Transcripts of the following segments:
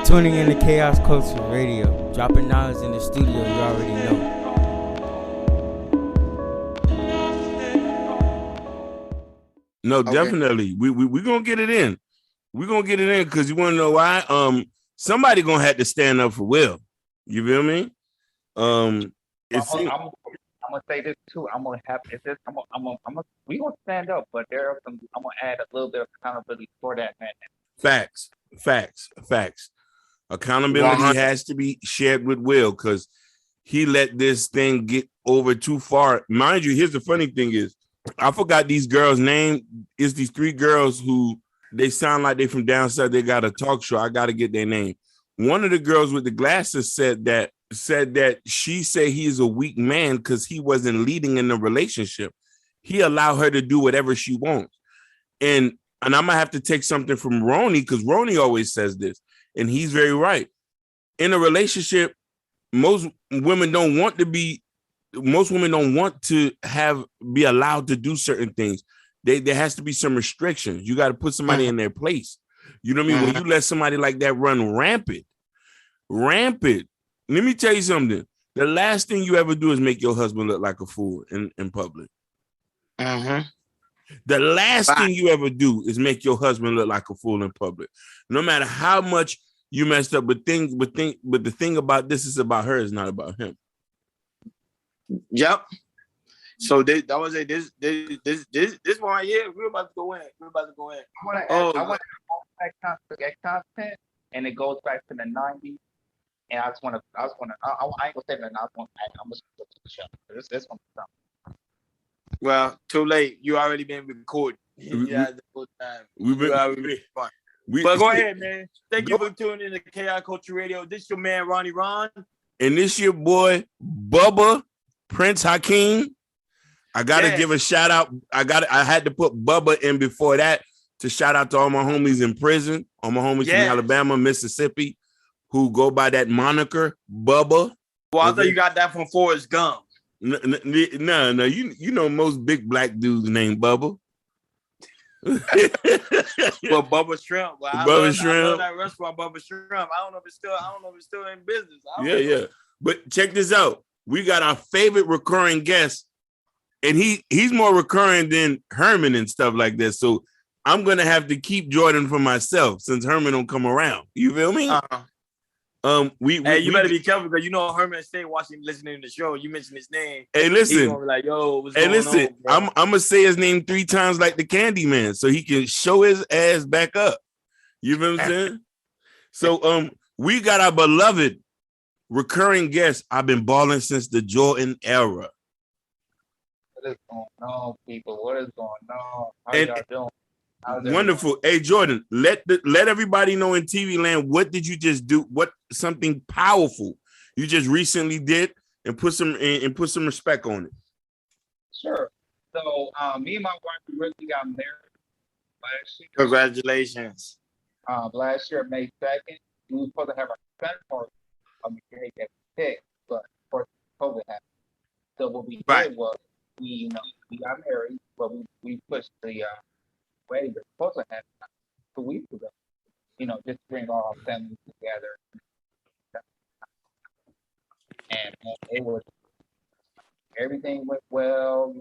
Tuning in to Chaos Culture Radio, dropping knowledge in the studio you already know. No, definitely. We gonna get it in. We're gonna get it in because you wanna know why? Somebody gonna have to stand up for Will. You feel me? I'm gonna say this too. We gonna stand up, but there are some. I'm gonna add a little bit of accountability for that man. Facts. Accountability has to be shared with Will because he let this thing get over too far. Mind you, here's the funny thing is, I forgot these girls' name. It's these three girls who they sound like they from down south. They got a talk show. I got to get their name. One of the girls with the glasses said that she said he is a weak man because he wasn't leading in the relationship. He allowed her to do whatever she wants. And I'm going to have to take something from Ronnie because Ronnie always says this, and he's very right. In a relationship, most women don't want to be allowed to do certain things. There has to be some restrictions. You got to put somebody in their place. You know what I mean? When you let somebody like that run rampant. Let me tell you something. The last thing you ever do is make your husband look like a fool in public. The last thing you ever do is make your husband look like a fool in public. No matter how much you messed up, but the thing about this is about her, is not about him. Yep. So this one here, we're about to go in. I want that content, and it goes back to the 90s. And I ain't gonna say that. I'm gonna go to the show. This one. Well, too late. You already been recorded. The whole time. But go ahead, man. Thank you for tuning in to KI Culture Radio. This your man Ronnie Ron, and this your boy Bubba Prince Hakeem. I gotta give a shout out. I had to put Bubba in before that to shout out to all my homies in prison, all my homies from Alabama, Mississippi, who go by that moniker, Bubba. Well, I thought you got that from Forrest Gump. No, you know most big black dudes named Bubba. Well, Bubba Shrimp. Well, I love that restaurant, Bubba Shrimp. I don't know if it's still in business. Yeah. But check this out. We got our favorite recurring guest, and he's more recurring than Herman and stuff like that. So I'm gonna have to keep Jordan for myself since Herman don't come around. You feel me? You better be careful because you know Herman stay listening to the show. You mention his name. Hey, listen. He's gonna be like, yo, what's going on, bro? I'm gonna say his name 3 times like the Candy Man, so he can show his ass back up. You feel what I'm saying? So we got our beloved recurring guest. I've been balling since the Jordan era. What is going on, people? What is going on? How y'all doing? Wonderful. Hey, Jordan, let everybody know in TV land, what did you just do? What something powerful you just recently did, and put some respect on it. Sure. So me and my wife, we really got married last year. Congratulations. Last year, May 2nd, we were supposed to have our son party on the day that we picked, but of course COVID happened. So what we did was we got married, but we pushed the wedding was supposed to happen 2 weeks ago. Just bring all our families together. And everything went well.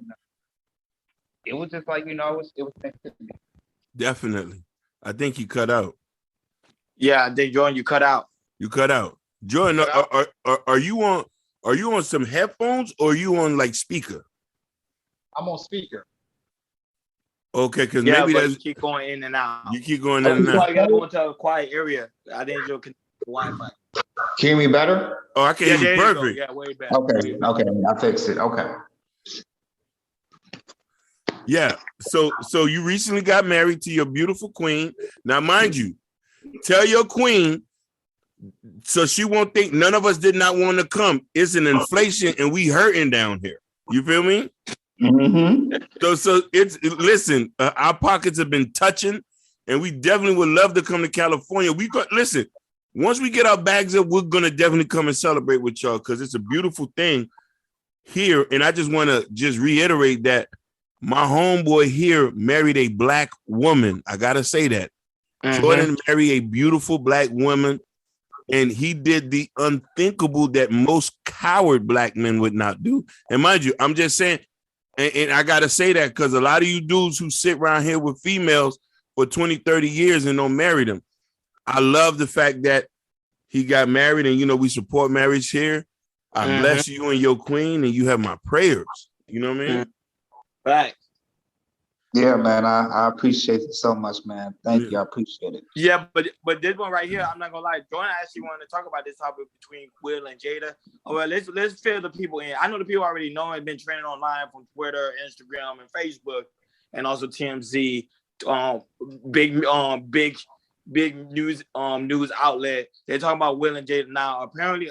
It was just like, it was meant to be. Definitely. I think you cut out. Yeah, I think, Jordan, you cut out. Jordan, are you on some headphones or are you on like speaker? I'm on speaker. Okay, because maybe you keep going in and out. You keep going in and out. You gotta go into a quiet area. I didn't know Wi-Fi. Can you hear me better? Oh, I can hear you perfect. Yeah, way better. Okay, I fixed it. Okay. Yeah. So you recently got married to your beautiful queen. Now, mind you, tell your queen so she won't think none of us did not want to come. It's an inflation and we hurting down here. You feel me? Mm-hmm. So listen, our pockets have been touching, and we definitely would love to come to California. Listen, once we get our bags up, we're gonna definitely come and celebrate with y'all because it's a beautiful thing here. And I just want to reiterate that my homeboy here married a black woman. I gotta say that. Jordan married a beautiful black woman. And he did the unthinkable that most coward black men would not do. And mind you, I'm just saying, and I got to say that because a lot of you dudes who sit around here with females for 20, 30 years and don't marry them. I love the fact that he got married and, we support marriage here. I bless you and your queen and you have my prayers. You know what I mean? Right. Yeah, man, I appreciate it so much, man. Thank you. I appreciate it. Yeah, but this one right here, I'm not gonna lie. Jordan actually wanted to talk about this topic between Will and Jada. Oh, well, let's fill the people in. I know the people already know it's been trending online from Twitter, Instagram, and Facebook, and also TMZ. Big news outlet. They're talking about Will and Jada now. Apparently,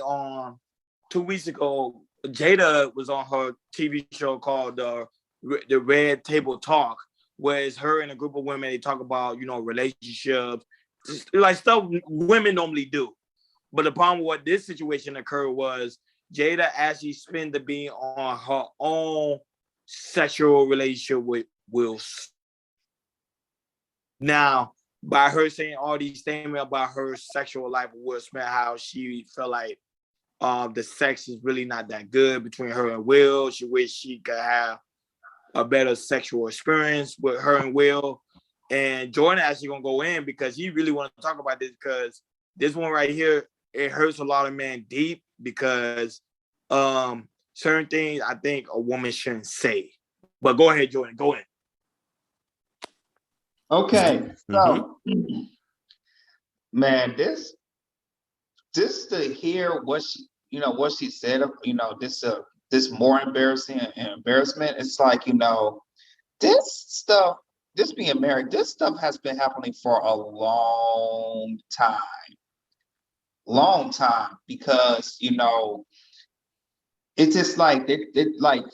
2 weeks ago, Jada was on her TV show called the Red Table Talk, where it's her and a group of women. They talk about, relationships, like stuff women normally do. But the problem with what this situation occurred was Jada actually spent the being on her own sexual relationship with Will. Now, by her saying all these things about her sexual life with Will Smith, how she felt like the sex is really not that good between her and Will. She wished she could have a better sexual experience with her and Will. And Jordan actually gonna go in because he really want to talk about this, because this one right here, it hurts a lot of men deep, because certain things I think a woman shouldn't say. But go ahead, Jordan, go in. Okay, so man, this to hear what she said, this more embarrassing and embarrassment. It's like, this being married, this stuff has been happening for a long time, because it's just like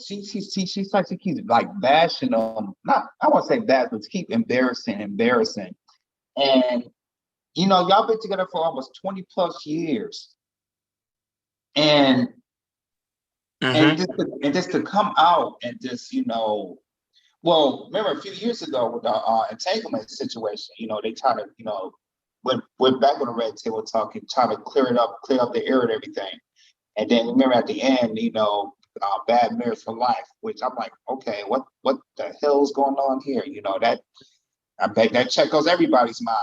she keeps like bashing them. Not, I won't say bad, but to keep embarrassing. And y'all been together for almost 20 plus years, and just to come out and just well, remember a few years ago with the entanglement situation, they try to went back on the Red Table Talk and try to clear up the air and everything. And then remember at the end, bad marriage for life, which I'm like, okay, what the hell's going on here? That I bet that check goes everybody's mind.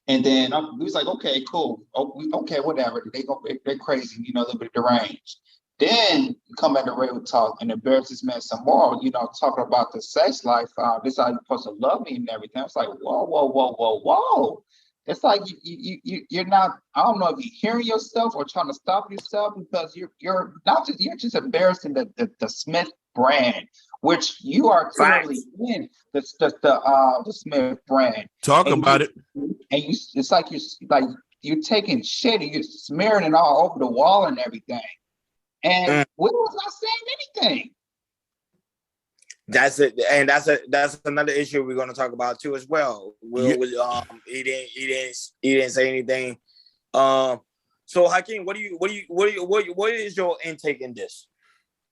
And then we was like, okay, cool, okay, whatever. They're crazy, a little bit deranged. Then you come back to Red Talk and embarrass this man some more, talking about the sex life. This is how you're supposed to love me and everything. It's like, whoa. It's like you're not. I don't know if you're hearing yourself or trying to stop yourself, because you're just embarrassing the Smith brand, which you are clearly in the Smith brand. Talk about it. And it's like you're taking shit and you're smearing it all over the wall and everything. And Will was not saying anything. That's it, and that's another issue we're going to talk about too as well. Will was he didn't say anything. So Hakeem, what is your intake in this?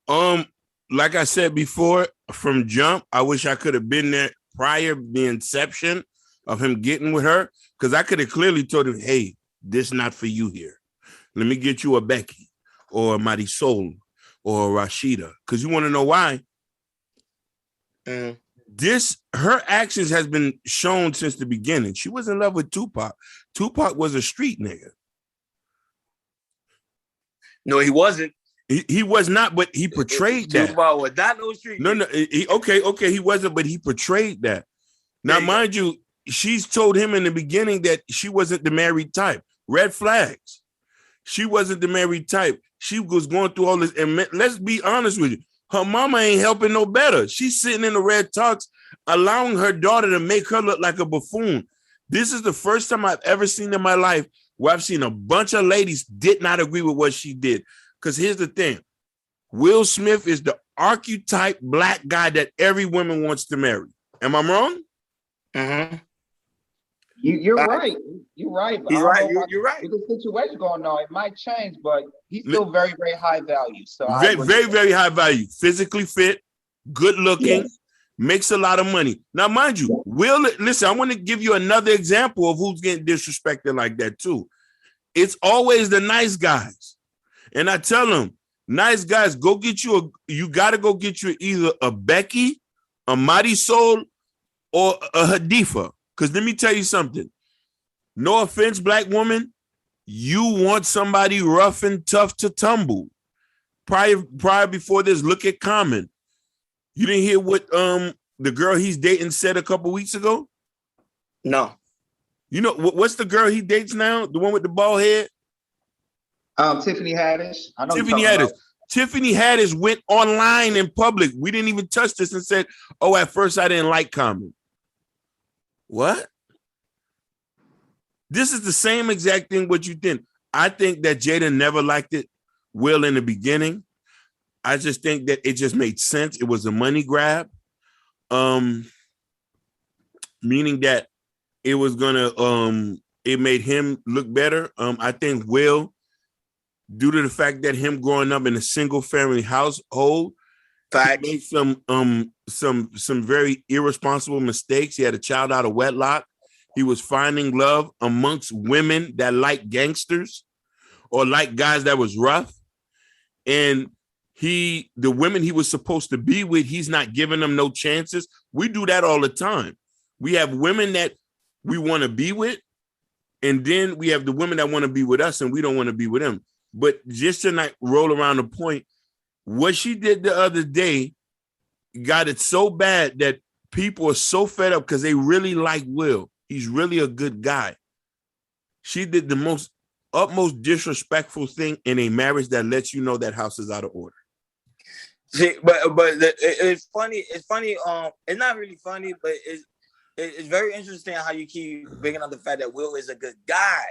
Like I said before, from jump, I wish I could have been there prior the inception of him getting with her, because I could have clearly told him, hey, this not for you here. Let me get you a Becky or a Marisol or a Rashida, because you want to know why? Her actions has been shown since the beginning. She was in love with Tupac. Tupac was a street nigga. No, he wasn't. He was not, but he portrayed that. Tupac was not no street. No. Okay, he wasn't, but he portrayed that. Now, mind you, she's told him in the beginning that she wasn't the married type. Red flags. She wasn't the married type. She was going through all this, and let's be honest with you. Her mama ain't helping no better. She's sitting in the Red Talks, allowing her daughter to make her look like a buffoon. This is the first time I've ever seen in my life where I've seen a bunch of ladies did not agree with what she did. Because here's the thing. Will Smith is the archetype black guy that every woman wants to marry. Am I wrong? Mm-hmm. You're right. You're right. He's right. You're right. With the situation going on, it might change, but he's still very, very high value. So very high value. Physically fit, good looking, makes a lot of money. Now, mind you, Will, listen, I want to give you another example of who's getting disrespected like that too. it's always the nice guys. And I tell them, nice guys, you got to go get you either a Becky, a Marisol, or a Hadifa. Because let me tell you something. No offense, black woman, you want somebody rough and tough to tumble. Prior before this, look at Common. You didn't hear what the girl he's dating said a couple weeks ago? No. You know what's the girl he dates now? The one with the bald head? Tiffany Haddish. I know Tiffany Haddish. Tiffany Haddish went online in public. We didn't even touch this and said, "Oh, at first I didn't like Common." What? This is the same exact thing what you think. I think that Jada never liked it, Will, in the beginning. I just think that it just made sense. It was a money grab. Meaning that it was gonna it made him look better. I think Will, due to the fact that him growing up in a single family household, he made some very irresponsible mistakes. He had a child out of wedlock. He was finding love amongst women that like gangsters or like guys that was rough. And the women he was supposed to be with, he's not giving them no chances. We do that all the time. We have women that we want to be with, and then we have the women that want to be with us, and we don't want to be with them. But just to not roll around the point, what she did the other day got it so bad that people are so fed up because they really like Will. He's really a good guy. She did the utmost disrespectful thing in a marriage that lets you know that house is out of order. See, but it's funny. It's funny. It's not really funny, but it's very interesting how you keep bringing up the fact that Will is a good guy,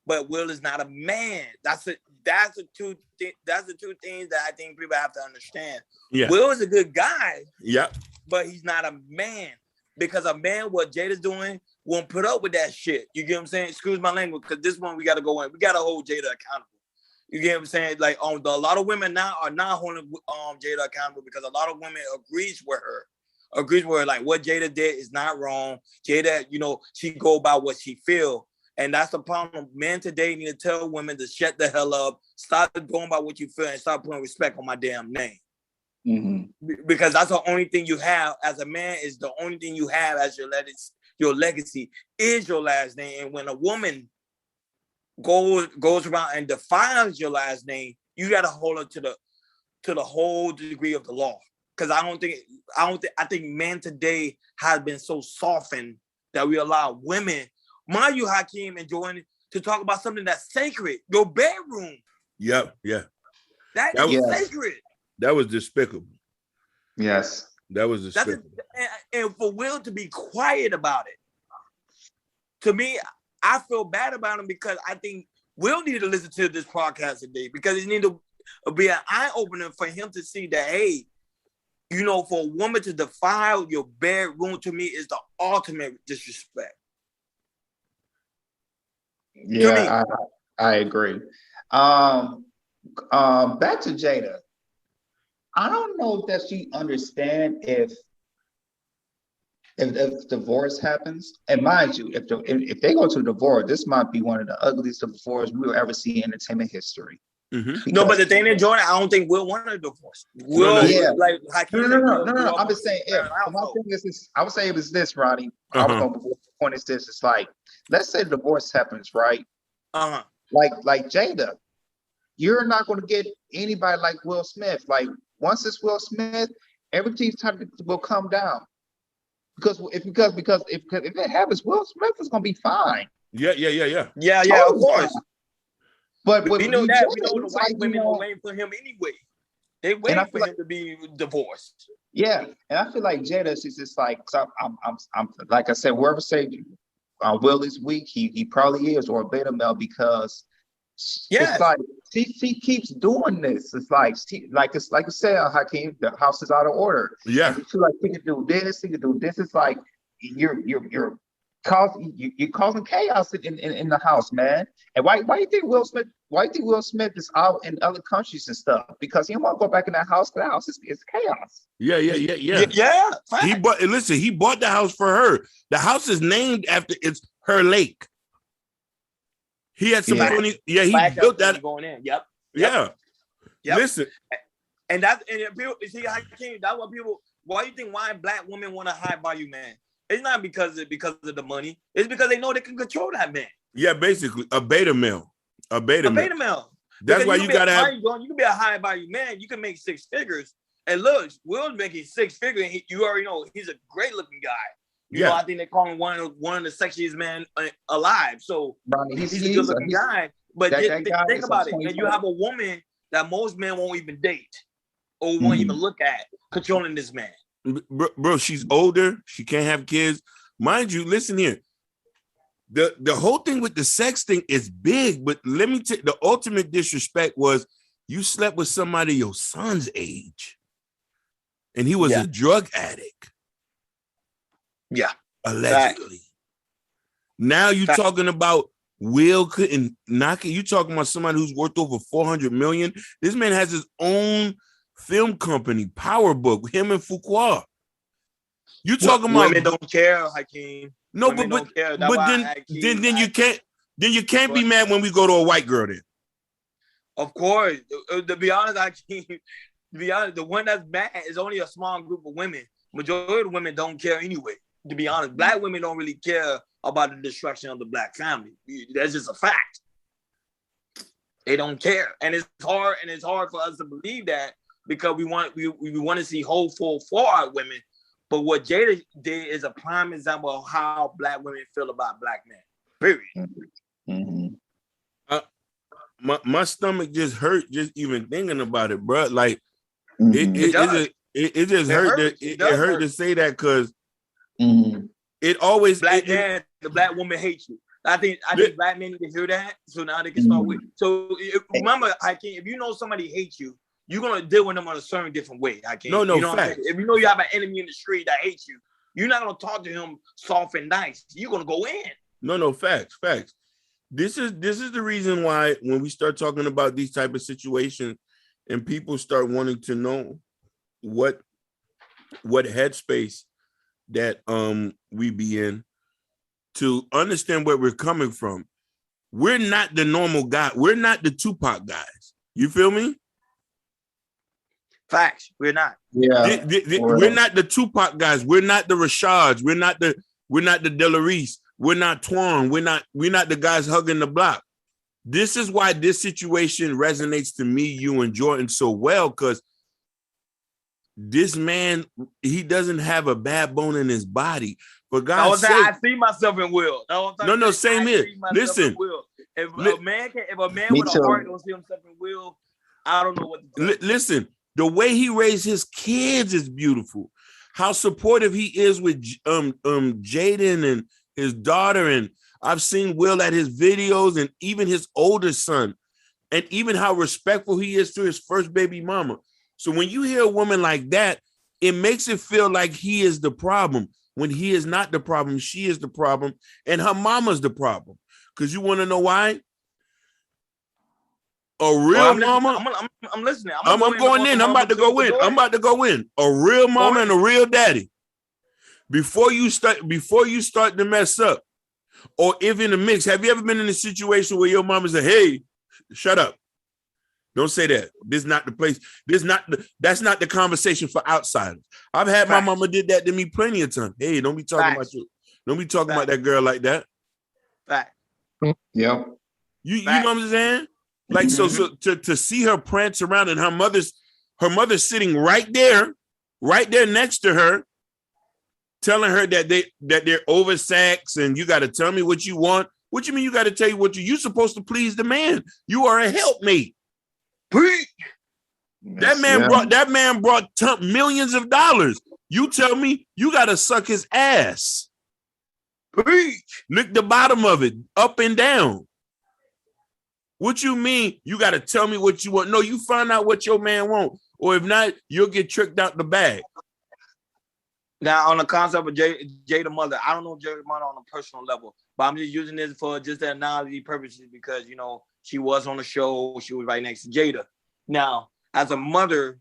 but Will is not a man. That's the two things that I think people have to understand. Yeah. Will is a good guy. Yeah. But he's not a man, because a man, what Jada's doing, won't put up with that shit. You get what I'm saying? Excuse my language, because this one we got to go in. We got to hold Jada accountable. You get what I'm saying? Like, a lot of women now are not holding Jada accountable because a lot of women agrees with her. Like, what Jada did is not wrong. Jada, she go about what she feel. And that's the problem. Men today need to tell women to shut the hell up, stop going by what you feel, and start putting respect on my damn name. Mm-hmm. Because that's the only thing you have as a man, is the only thing you have as your legacy is your last name. And when a woman goes around and defines your last name, you got to hold her to the whole degree of the law. Because I think men today have been so softened that we allow women, mind you, Hakeem and Jordan, to talk about something that's sacred, your bedroom. Yep, yeah. That was sacred. That was despicable. Yes. That was despicable. And for Will to be quiet about it, to me, I feel bad about him, because I think Will need to listen to this podcast today, because it needs to be an eye-opener for him to see that, hey, for a woman to defile your bedroom, to me, is the ultimate disrespect. Yeah, I agree. Back to Jada. I don't know that she understands if divorce happens, and mind you, if they go to divorce, this might be one of the ugliest divorces we will ever see in entertainment history. Mm-hmm. No, but the thing is, Jordan, I don't think Will want a divorce. Will, no. I'm just saying, my thing is this. I would say it was this, Ronnie. I was going to point is this. It's like, let's say the divorce happens, right? Like Jada, you're not going to get anybody like Will Smith. Like, once it's Will Smith, everything's will come down. Because if it happens, Will Smith is going to be fine. Yeah, of course. But we know that. We know the white women were waiting for him anyway. They waiting for him to be divorced. Yeah, and I feel like Jada, she's just like, I'm like I said, whoever say Will is weak, he probably is, or a beta male, because it's like she keeps doing this. It's like you said, Hakeem, the house is out of order. Yeah, and you feel like he can do this, he can do this. It's like you're causing chaos in the house, man. And why you think Will Smith? Why you think Will Smith is out in other countries and stuff? Because he don't want to go back in that house. The house is chaos. Yeah. He bought the house for her. The house is named after her lake. He had some funny. Yeah, he built that going in. Yep. Yeah. Listen, and people see how came. That's what people. Why do you think why black women want a high value man? It's not because of the money. It's because they know they can control that man. Yeah, basically a beta male. A beta male. That's Because why you gotta have. You can be a high value man. You can make 6 figures. And look, Will's making 6 figures. And you already know he's a great looking guy. You know, I think they call him one of the sexiest men alive. So he's a good looking guy. But think about it. And you have a woman that most men won't even date or won't even look at controlling this man. Bro, she's older. She can't have kids. Mind you, listen here. The whole thing with the sex thing is big, but let me tell you, the ultimate disrespect was you slept with somebody your son's age, and he was a drug addict. Yeah, allegedly. Now you talking about Will couldn't knock it. You talking about somebody who's worth over 400 million. This man has his own film company, Power Book. Him and Fuqua. You talking about women don't care, Hakeem. No, but then you can't be mad when we go to a white girl then. Of course. To be honest, the one that's mad is only a small group of women. Majority of women don't care anyway. To be honest, black women don't really care about the destruction of the black family. That's just a fact. They don't care, and it's hard for us to believe that because we want to see hopeful for our women. But what Jada did is a prime example of how black women feel about black men. Period. Mm-hmm. My stomach just hurt just even thinking about it, bro. Like it just hurt. It hurt to say that because it always the black woman hates you. I think black men need to hear that, so now they can start with. So remember, if you know somebody hates you, you're gonna deal with them on a certain different way. Facts. If you know you have an enemy in the street that hates you, you're not gonna talk to him soft and nice. You're gonna go in. No, facts. This is the reason why when we start talking about these type of situations and people start wanting to know what headspace that we be in to understand where we're coming from. We're not the normal guy. We're not the Tupac guys. You feel me? Facts. We're not. Yeah. We're not the Tupac guys. We're not the Rashads. We're not the Delarice. We're not Twan. We're not the guys hugging the block. This is why this situation resonates to me, you, and Jordan so well, because this man, he doesn't have a bad bone in his body. For God's sake, I see myself in Will. No, same here. Listen, if a man with a heart don't see himself in Will, I don't know what to do. Listen, the way he raised his kids is beautiful. How supportive he is with Jaden and his daughter, and I've seen Will at his videos and even his older son, and even how respectful he is to his first baby mama. So when you hear a woman like that, it makes it feel like he is the problem when he is not the problem. She is the problem, and her mama's the problem. Because you want to know why? A real mama. I'm listening. I'm going in. I'm about to go in. A real mama and a real daddy. Before you start to mess up, or if in the mix, have you ever been in a situation where your mama said, "Hey, shut up. Don't say that. This is not the place. That's not the conversation for outsiders." I've had my mama did that to me plenty of times. Hey, don't be talking about you. Don't be talking about that girl like that. Fact. Yeah. You know what I'm saying? Like so to see her prance around and her mother's sitting right there next to her, telling her that they're over sex and you got to tell me what you want. What you mean you got to tell you what you're supposed to please the man? You are a helpmate. That man brought millions of dollars. You tell me you got to suck his ass. Lick the bottom of it, up and down. What you mean? You got to tell me what you want. No, you find out what your man want. Or if not, you'll get tricked out the bag. Now, on the concept of Jada mother, I don't know Jada mother on a personal level, but I'm just using this for just the analogy purposes because, you know, she was on the show. She was right next to Jada. Now, as a mother,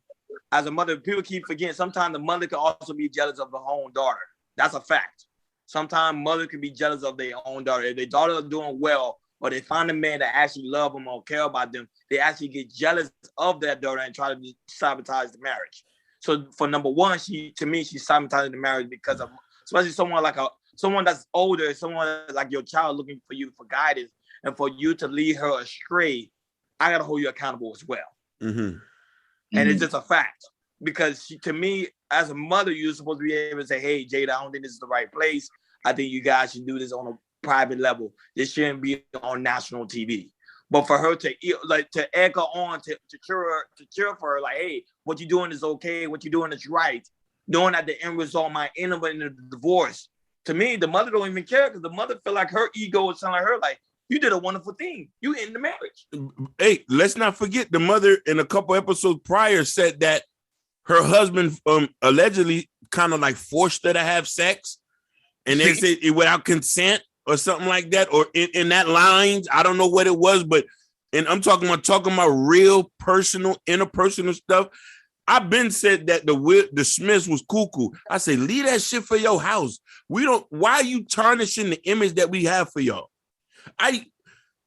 people keep forgetting sometimes the mother can also be jealous of her own daughter. That's a fact. Sometimes mother can be jealous of their own daughter. If their daughter is doing well, or they find a man that actually love them or care about them, they actually get jealous of their daughter and try to sabotage the marriage. So for number one, she's sabotaging the marriage because of, especially someone that's older, someone that's like your child looking for you for guidance, and for you to lead her astray, I gotta hold you accountable as well. Mm-hmm. And it's just a fact. Because to me, as a mother, you're supposed to be able to say, hey, Jada, I don't think this is the right place. I think you guys should do this on a private level. This shouldn't be on national TV. But for her to echo on, to cheer for her, like, hey, what you're doing is okay. What you're doing is right. Knowing that the end result might end up in a divorce. To me, the mother don't even care because the mother feel like her ego is telling her, like, you did a wonderful thing. You end the marriage. Hey, let's not forget the mother in a couple episodes prior said that her husband allegedly kind of like forced her to have sex, and they said it without consent or something like that, or in that lines. I don't know what it was, but and I'm talking about real personal, interpersonal stuff. I've been said that the Smiths was cuckoo. I say leave that shit for your house. We don't. Why are you tarnishing the image that we have for y'all?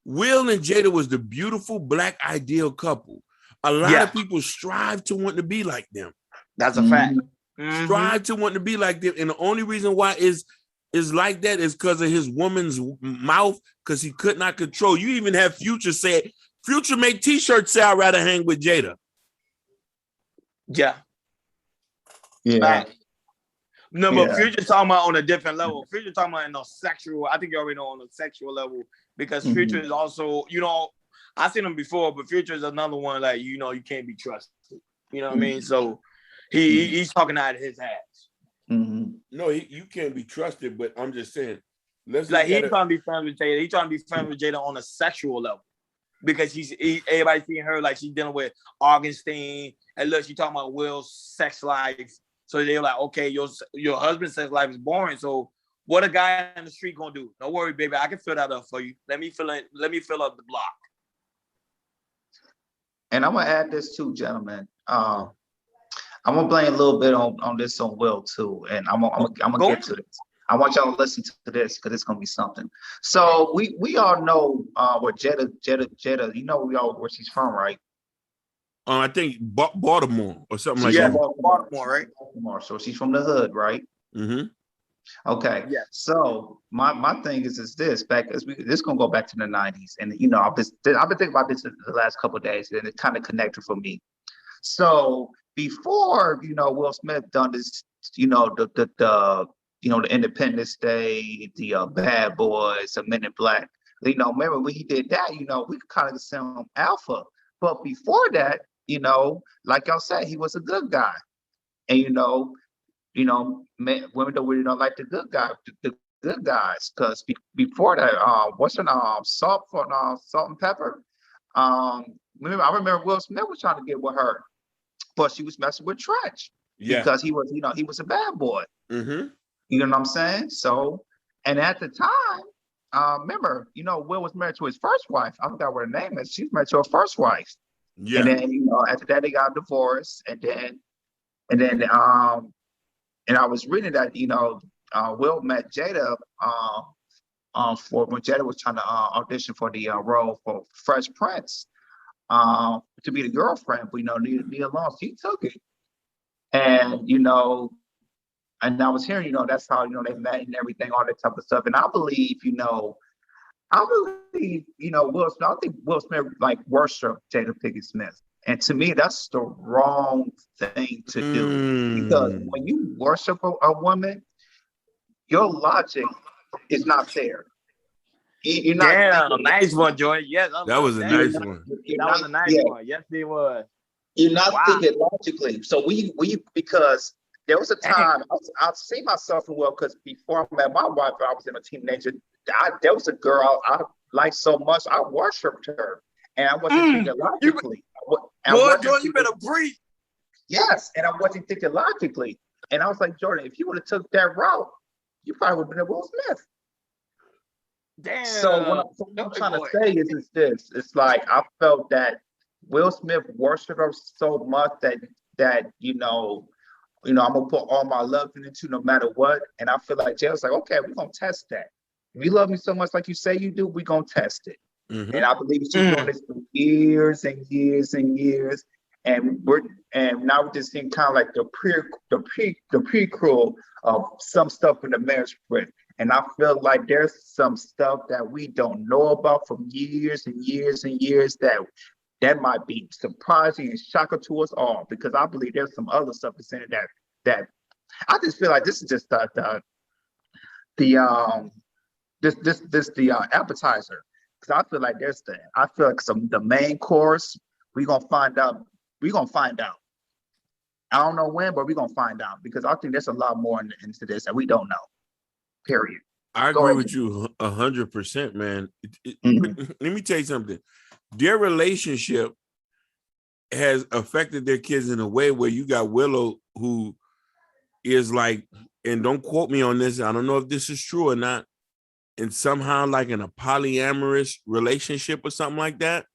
Will and Jada was the beautiful black ideal couple. A lot of people strive to want to be like them. That's a fact. Mm-hmm. Strive to want to be like them. And the only reason why is like that is because of his woman's mouth, because he could not control. You even have Future make t-shirts say I'd rather hang with Jada. Yeah. Yeah. No, but Future talking about on a different level. Future talking about in a sexual, I think you already know, on a sexual level, because Future is also, I've seen him before, but Future is another one like, you can't be trusted. You know what I mean? So he's talking out of his ass. Mm-hmm. No, you can't be trusted, but I'm just saying. He's trying to be friends with Jada. He's trying to be friends with Jada on a sexual level. Because everybody seeing her like she's dealing with Augustine. And look, she talking about Will's sex life. So they're like, okay, your husband's sex life is boring. So what a guy in the street gonna do? Don't worry, baby. I can fill that up for you. Let me fill up the block. And I'm gonna add this too, gentlemen. I'm gonna blame a little bit on this on Will too, and I'm gonna get to this. I want y'all to listen to this because it's gonna be something. So we all know where Jada. We all where she's from, right? I think Baltimore or something like that. Baltimore, right? Baltimore. So she's from the hood, right? Mm-hmm. Okay. Yeah. So my thing is this this gonna go back to the 90s, and I've been thinking about this the last couple of days, and it kind of connected for me. So before Will Smith done this, the Independence Day, the Bad Boys, the Men in Black. Remember when he did that? We kind of consider him alpha. But before that, like y'all said, he was a good guy, and men, women don't really don't like the good guy, the good guys, because before that, what's her Salt and Pepper. I remember Will Smith was trying to get with her, but she was messing with Trench because he was a bad boy. Mm-hmm. You know what I'm saying? So, and at the time, remember, Will was married to his first wife. I forgot what her name is. She's married to her first wife. Yeah. And then, after that, they got divorced, and then, and I was reading that, Will met Jada for when Jada was trying to audition for the role for Fresh Prince to be the girlfriend, but Nia Long, she took it, and and I was hearing, that's how they met and everything, all that type of stuff, and I believe, Will Smith. I think Will Smith worship Jada Pinkett Smith. And to me, that's the wrong thing to do. Because when you worship a woman, your logic is not there. You're not. Damn, nice one, Joy. Yes, that was a nice one. That was a nice one. Yes, it was. You're not thinking logically. So we because there was a time I've seen myself in Will, because before I met my wife, I was in a teenager. There was a girl I liked so much, I worshipped her, and I wasn't thinking logically. Boy, Jordan, you better breathe. Yes, and I wasn't thinking logically. And I was like, Jordan, if you would have took that route, you probably would have been a Will Smith. Damn. So what I'm trying to say is this. It's like I felt that Will Smith worshipped her so much that I'm gonna put all my love into no matter what. And I feel like Jay was like, okay, we're gonna test that. If you love me so much like you say you do, we're gonna test it. And I believe she's doing this for years and years and years. And now we're just seeing kind of like the prequel of some stuff in the marriage spread. And I feel like there's some stuff that we don't know about from years and years and years that might be surprising and shocking to us all, because I believe there's some other stuff that's in it that I just feel like this is just the appetizer. Because I feel like the main course, we're gonna find out. I don't know when, but we're gonna find out, because I think there's a lot more into this that we don't know. Period. I agree with you 100%, man. Let me tell you something. Their relationship has affected their kids in a way where you got Willow, who is like, and don't quote me on this, I don't know if this is true or not, and somehow like in a polyamorous relationship or something like that,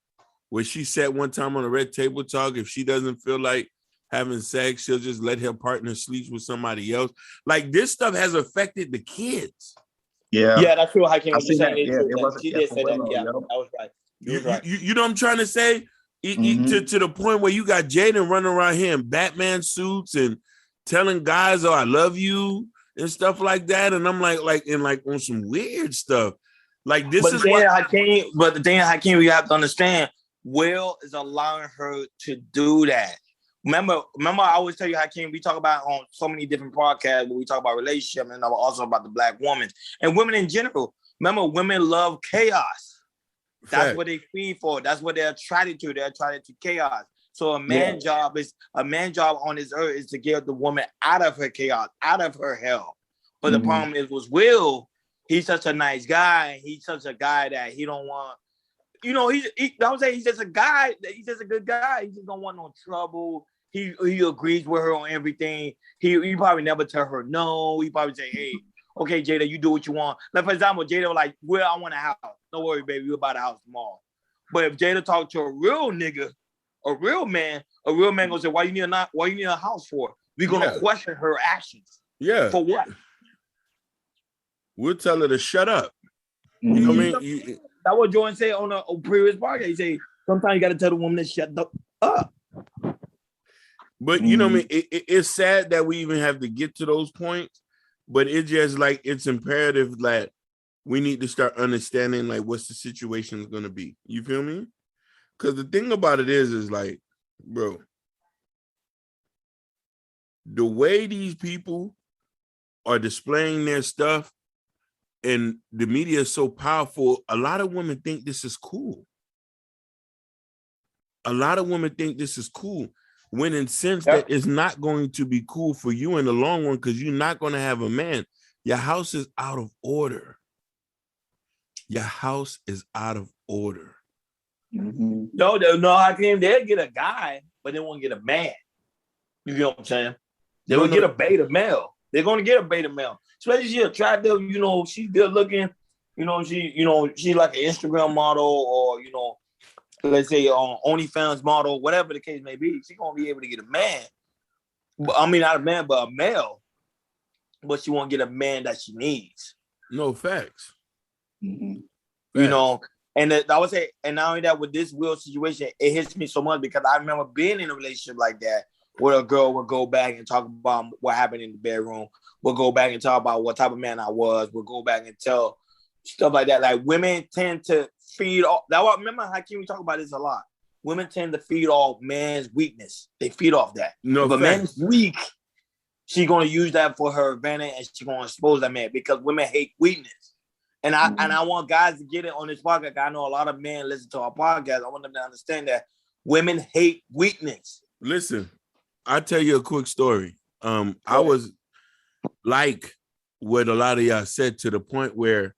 where she said one time on a Red Table Talk, if she doesn't feel like having sex, she'll just let her partner sleep with somebody else. Like, this stuff has affected the kids. Yeah, that's true. Hakeem, I seen that. she did say that. Yeah, that was right. You know what I'm trying to say? To the point where you got Jaden running around here in Batman suits and telling guys, "Oh, I love you," and stuff like that. And I'm like on some weird stuff. Like, this is what Hakeem. But the thing, Hakeem, you have to understand, Will is allowing her to do that. Remember, I always tell you, Hakeem, we talk about on so many different podcasts where we talk about relationship and also about the black woman and women in general. Remember, women love chaos. That's what they feed for. That's what they're attracted to. They're attracted to chaos. So a man's job on this earth is to get the woman out of her chaos, out of her hell. But the problem is with Will, he's such a nice guy. He's such a guy that he don't want. I would say he's just a guy. He's just a good guy. He just don't want no trouble. He agrees with her on everything. He probably never tell her no. He probably say, "Hey, okay, Jada, you do what you want." Like, for example, Jada was like, "Well, I want a house. Don't worry, baby, we'll buy the house tomorrow." But if Jada talked to a real nigga, a real man gonna say, "Why you need a house for?" We're gonna question her actions. Yeah. For what? We'll tell her to shut up. You know what I mean? That's what Jordan said on a previous podcast. He said, sometimes you got to tell the woman to shut up. But you know what I mean? It's sad that we even have to get to those points, but it's just like, it's imperative that we need to start understanding like what's the situation is going to be. You feel me? Because the thing about it is like, bro, the way these people are displaying their stuff and the media is so powerful, a lot of women think this is cool. When in sense that it's not going to be cool for you in the long run, because you're not going to have a man. Your house is out of order. No, I can't. They'll get a guy, but they won't get a man. You know what I'm saying? They will get a beta male. They're going to get a beta male. Especially she attractive, she's good looking. She's like an Instagram model, or, let's say OnlyFans model, whatever the case may be. She's going to be able to get a man. I mean, not a man, but a male. But she won't get a man that she needs. No, facts. And I would say, and not only that, with this Will situation, it hits me so much because I remember being in a relationship like that, where a girl would go back and talk about what happened in the bedroom. We'll go back and talk about what type of man I was. We'll go back and tell stuff like that. Like, women tend to feed off. Remember, Hakeem, we talk about this a lot. Women tend to feed off man's weakness. They feed off that. No, if a man's weak, she's going to use that for her advantage, and she's going to expose that man, because women hate weakness. And I want guys to get it on this podcast. I know a lot of men listen to our podcast. I want them to understand that women hate weakness. Listen, I'll tell you a quick story. I was like what a lot of y'all said, to the point where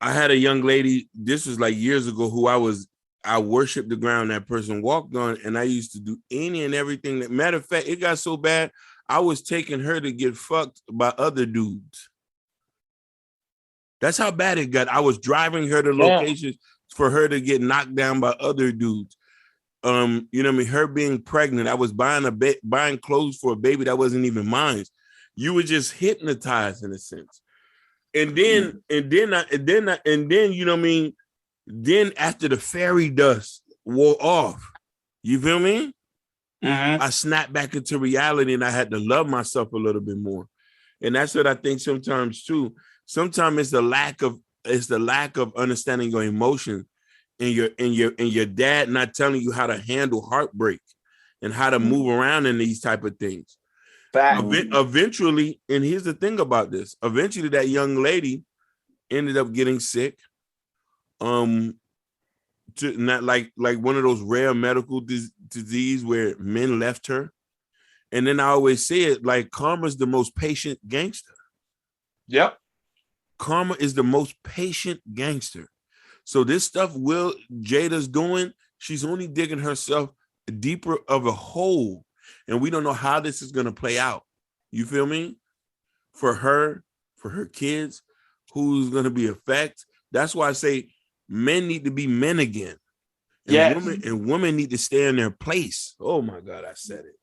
I had a young lady, this was like years ago, who I worshiped the ground that person walked on, and I used to do any and everything. That, matter of fact, it got so bad, I was taking her to get fucked by other dudes. That's how bad it got. I was driving her to locations for her to get knocked down by other dudes. Her being pregnant, I was buying clothes for a baby that wasn't even mine. You were just hypnotized in a sense. And then, you know what I mean? Then after the fairy dust wore off, you feel me? I snapped back into reality, and I had to love myself a little bit more. And that's what I think sometimes too. Sometimes it's the lack of understanding your emotion, and your dad not telling you how to handle heartbreak and how to move around in these type of things. Eventually, and here's the thing about this: eventually, that young lady ended up getting sick. To not like one of those rare medical disease where men left her. And then I always say it, like, karma's the most patient gangster. Yep. Karma is the most patient gangster. So this stuff Jada's doing, she's only digging herself deeper of a hole. And we don't know how this is going to play out. You feel me? For her kids, who's going to be affected. That's why I say men need to be men again. And women need to stay in their place. Oh my God, I said it.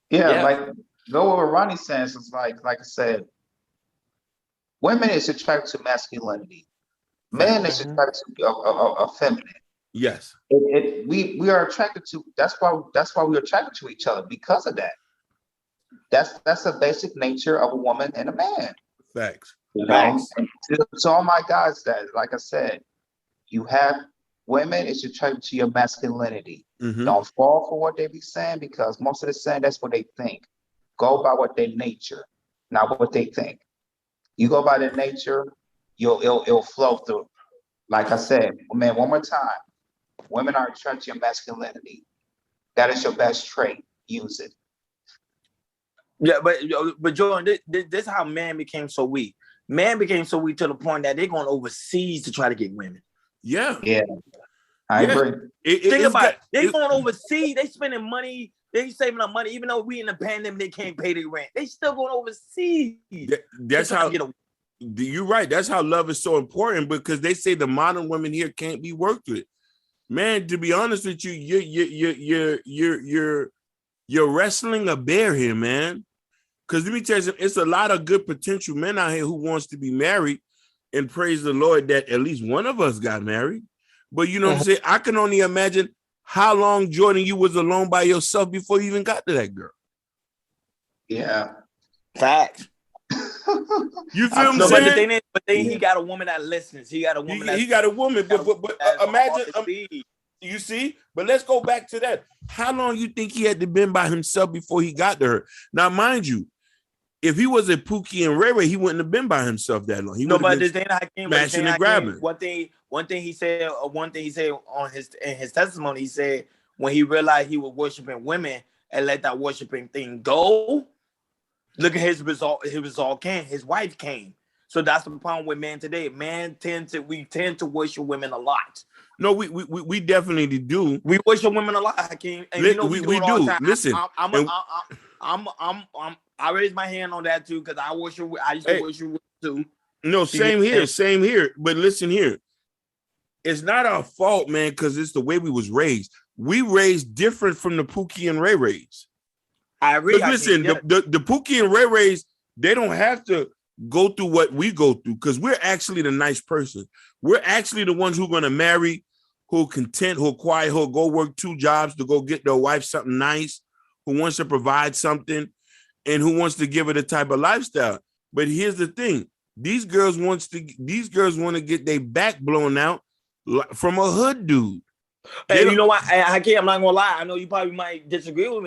Yeah, like go over Ronnie says, it's like I said, women is attracted to masculinity. Men is attracted to feminine. Yes. We are attracted to, that's why we're attracted to each other, because of that. That's a basic nature of a woman and a man. Facts. You know, so all my guys, that, like I said, you have women is attracted to your masculinity. Don't fall for what they be saying, because most of the saying, that's what they think. Go by what their nature, not what they think. You go by their nature, it'll flow through. Like I said, man, one more time, women are attracted to your masculinity. That is your best trait. Use it. Yeah, but Jordan, this is how man became so weak. Man became so weak to the point that they're going overseas to try to get women. Yeah. I agree. Think about it. They're going overseas. They spending money. They saving up money. Even though we in the pandemic, they can't pay their rent. They still going overseas. That's how. You're right. That's how love is so important, because they say the modern women here can't be worked with. Man, to be honest with you, you're wrestling a bear here, man. Because let me tell you something, it's a lot of good potential men out here who wants to be married, and praise the Lord that at least one of us got married. But you know what I'm saying? I can only imagine how long, Jordan, you was alone by yourself before you even got to that girl. Yeah. Facts. You feel me? But then he got a woman that listens. He got a woman. He got a woman, but imagine. You see? But let's go back to that. How long you think he had to been by himself before he got to her? Now, mind you, if he was a Pookie and Ray Ray, he wouldn't have been by himself that long. He but this ain't Hakeem. Smashing and grabbing. One thing he said on his testimony, he said when he realized he was worshiping women and let that worshiping thing go, look at his result. His result came. His wife came. So that's the problem with men today. We tend to worship women a lot. No, we definitely do. We worship women a lot, Hakeem. And we do. Listen, I raise my hand on that too, because I used to worship too. No, same here. But listen here, it's not our fault, man, because it's the way we was raised. We raised different from the Pookie and Ray Rays. I agree. Listen, the Pookie and Ray Rays, they don't have to go through what we go through, because we're actually the nice person. We're actually the ones who are going to marry, who are content, who are quiet, who will go work 2 jobs to go get their wife something nice, who wants to provide something, and who wants to give her the type of lifestyle. But here's the thing. These girls want to get their back blown out from a hood dude. And you know what? I'm not gonna lie. I know you probably might disagree with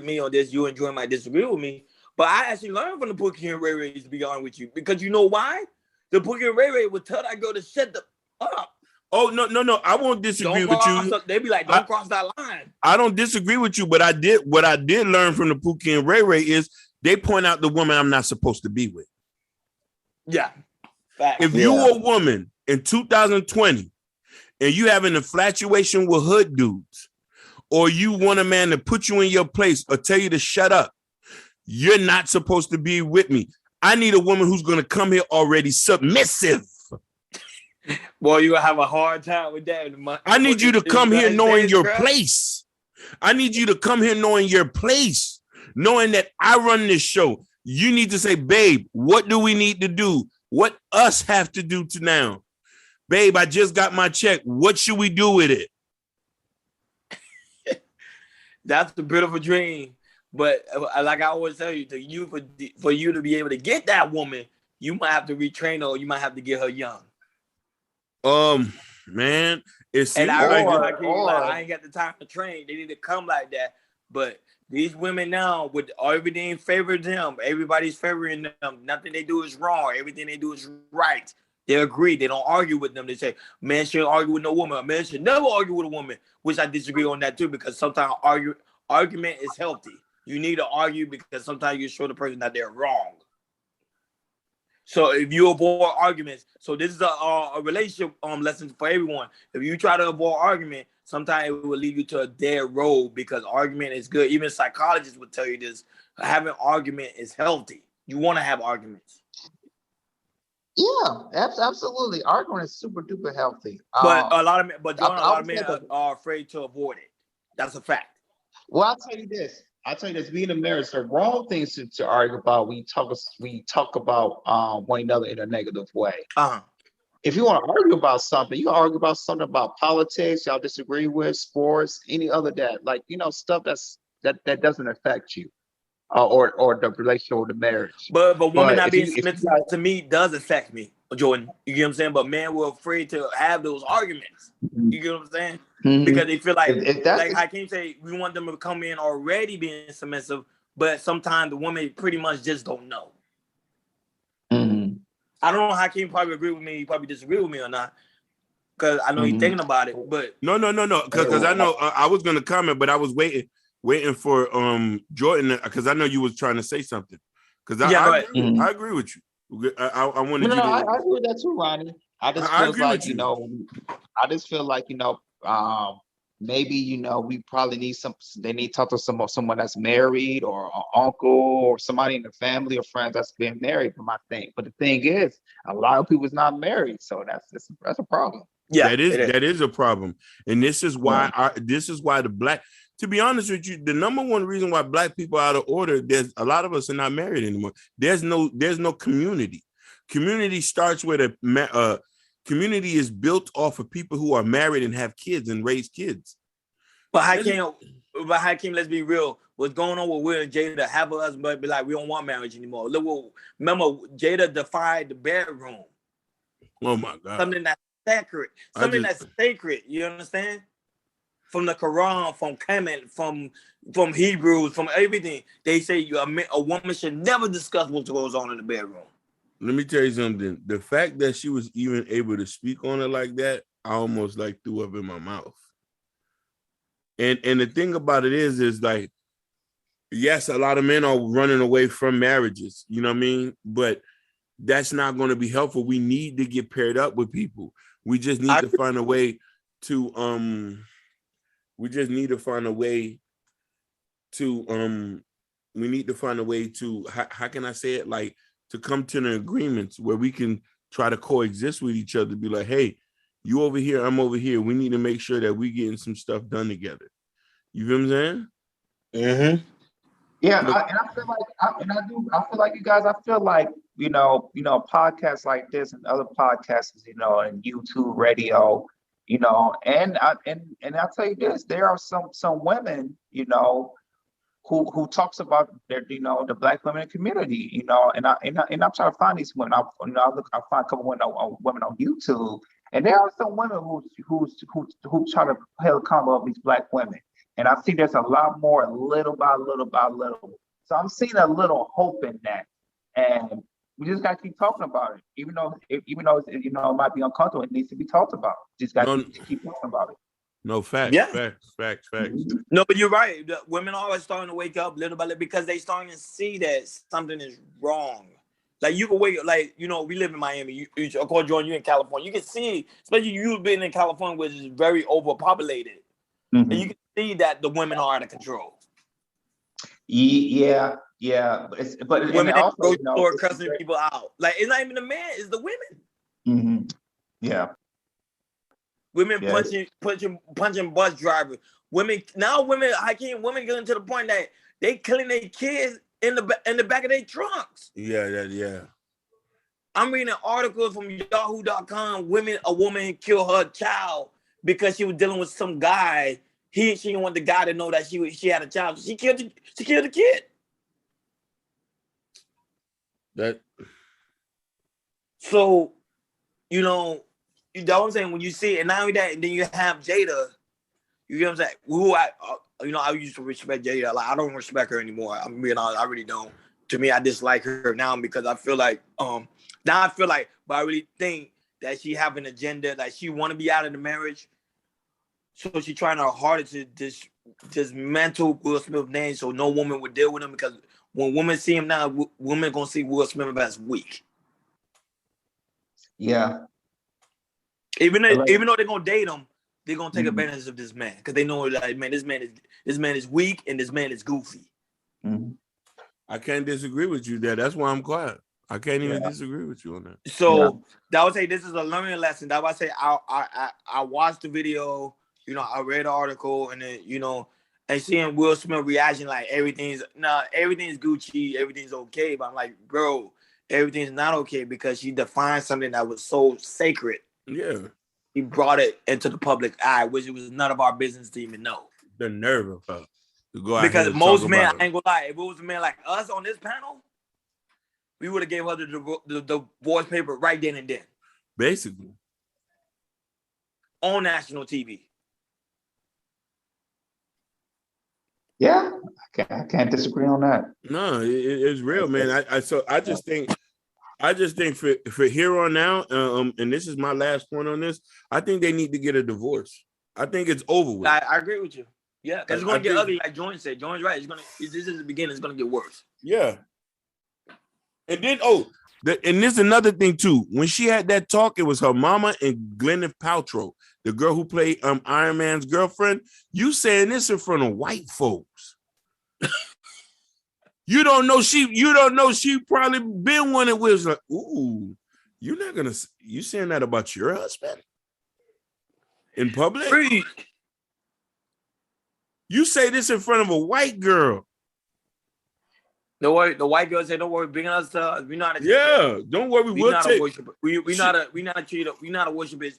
me on this. You and Joy might disagree with me. But I actually learned from the Pookie and Ray Rays, to be honest with you. Because you know why? The Pookie and Ray Ray would tell that girl to shut the up. Oh, no. I won't disagree with you. They be like, don't cross that line. I don't disagree with you, but what I did learn from the Pookie and Ray Ray is they point out the woman I'm not supposed to be with. Yeah. If you're a woman in 2020 and you have an infatuation with hood dudes, or you want a man to put you in your place or tell you to shut up, you're not supposed to be with me. I need a woman who's going to come here already submissive. Boy, you have a hard time with that. I need you to come here knowing your place. I need you to come here knowing your place, knowing that I run this show. You need to say, babe, what do we need to do What us have to do to now? Babe, I just got my check. What should we do with it? That's a bit of a dream. But like I always tell you, for you to be able to get that woman, you might have to retrain her or you might have to get her young. Man, it seems I ain't got the time to train. They need to come like that. But these women now, with everything favoring them, everybody's favoring them. Nothing they do is wrong. Everything they do is right. They agree. They don't argue with them. They say, man shouldn't argue with no woman. A man should never argue with a woman, which I disagree on that too, because sometimes argument is healthy. You need to argue because sometimes you show the person that they're wrong. So if you avoid arguments, so this is a relationship lesson for everyone. If you try to avoid argument, sometimes it will lead you to a dead road because argument is good. Even psychologists would tell you this. Having argument is healthy. You want to have arguments. Yeah, absolutely. Arguing is super duper healthy. But a lot of men are afraid to avoid it. That's a fact. Well, I'll tell you this. Being in marriage, there are wrong things to argue about. We talk about one another in a negative way. If you want to argue about something, you can argue about something about politics, y'all disagree with, sports, any other stuff that doesn't affect you. Or the relationship or the marriage. But women not being submissive to me does affect me, Jordan. You get what I'm saying? But men were afraid to have those arguments. You get what I'm saying? Mm-hmm. Because they feel like Hakeem say, we want them to come in already being submissive, but sometimes the women pretty much just don't know. Mm-hmm. I don't know, Hakeem probably agree with me, he probably disagree with me or not. Because I know he's thinking about it, but no. Because I know I was gonna comment, but I was waiting for Jordan, because I know you was trying to say something. Because I agree with you. I wanted you to. I agree with that too, Ronnie. I just feel like maybe we probably need they need to talk to someone that's married or an uncle or somebody in the family or friends that's been married. But the thing is, a lot of people is not married, so that's a problem. Yeah, that is a problem, and this is why the black. To be honest with you, the number one reason why black people are out of order, there's a lot of us are not married anymore. There's no community. Community starts with a community is built off of people who are married and have kids and raise kids. But Hakeem, let's be real. What's going on with Will and Jada? Have us but be like, we don't want marriage anymore. Remember, Jada defied the bedroom. Oh my God. Something that's sacred. That's sacred. You understand? From the Quran, from Kemet, from Hebrews, from everything. They say a woman should never discuss what goes on in the bedroom. Let me tell you something. The fact that she was even able to speak on it like that, I almost threw up in my mouth. And the thing about it is like, yes, a lot of men are running away from marriages, you know what I mean? But that's not going to be helpful. We need to get paired up with people. We just need to find a way to how can I say it? Like, to come to an agreements where we can try to coexist with each other. Be like, hey, you over here, I'm over here. We need to make sure that we getting some stuff done together. You feel what I'm saying? Mm-hmm. Yeah, I feel like you guys. I feel like podcasts like this and other podcasts, and YouTube, radio, and I'll tell you this: there are some women, who talks about their, the Black women community, and I'm trying to find these women. I find a couple women on YouTube, and there are some women who try to held accountable of these Black women, and I see there's a lot more, little by little by little. So I'm seeing a little hope in that, and we just gotta keep talking about it, even though it might be uncomfortable. It needs to be talked about. Just gotta keep talking about it. No, facts. Yeah. Facts. No, but you're right. The women are always starting to wake up little by little because they starting to see that something is wrong. Like, you can wake up, we live in Miami. Of course, Jordan, you're in California. You can see, especially you being in California, which is very overpopulated. Mm-hmm. And you can see that the women are out of control. Yeah. But women also, start cussing people out. Like, it's not even the man, it's the women. Mm-hmm. Yeah. Women punching bus drivers. Women getting to the point that they killing their kids in the back of their trunks. Yeah. I'm reading articles from Yahoo.com. A woman killed her child because she was dealing with some guy. She didn't want the guy to know that she had a child. She killed the kid. So, you know what I'm saying? When you see it, and not only that, and then you have Jada. You know what I'm saying? I used to respect Jada. Like, I don't respect her anymore. I'm being honest, I really don't. To me, I dislike her now because I feel like but I really think that she have an agenda, that she want to be out of the marriage. So she trying her hardest to dismantle Will Smith's name so no woman would deal with him, because when women see him now, women gonna see Will Smith as weak. Yeah. Even though they're gonna date him, they're gonna take advantage of this man because they know, like, man, this man is weak and this man is goofy. Mm-hmm. I can't disagree with you there. That's why I'm quiet. I can't even disagree with you on that. So that would say this is a learning lesson. That would say I watched the video, I read the article, and then and seeing Will Smith reaction like everything's Gucci, everything's okay. But I'm like, bro, everything's not okay because she defined something that was so sacred. Yeah. He brought it into the public eye, which it was none of our business to even know. The nerve of her to go out because here most men, I ain't gonna lie, if it was a man like us on this panel, we would have gave her the divorce paper right then and then. Basically. On national TV. Yeah, I can't disagree on that. No, it's real, man. I just think for here on out, and this is my last point on this, I think they need to get a divorce. I think it's over with. I agree with you. Yeah, because it's gonna get ugly, like Join said. Join's right. This is the beginning. It's gonna get worse. Yeah. And then and this is another thing too. When she had that talk, it was her mama and Gwyneth Paltrow, the girl who played Iron Man's girlfriend. You saying this in front of white folks. You don't know she probably been one that was like, ooh, you saying that about your husband in public? Free. You say this in front of a white girl. Don't worry, the white girl said, "Don't worry, bring us to. We not. Don't worry. We not a worshiper. We not a cheater. We not a worshiper.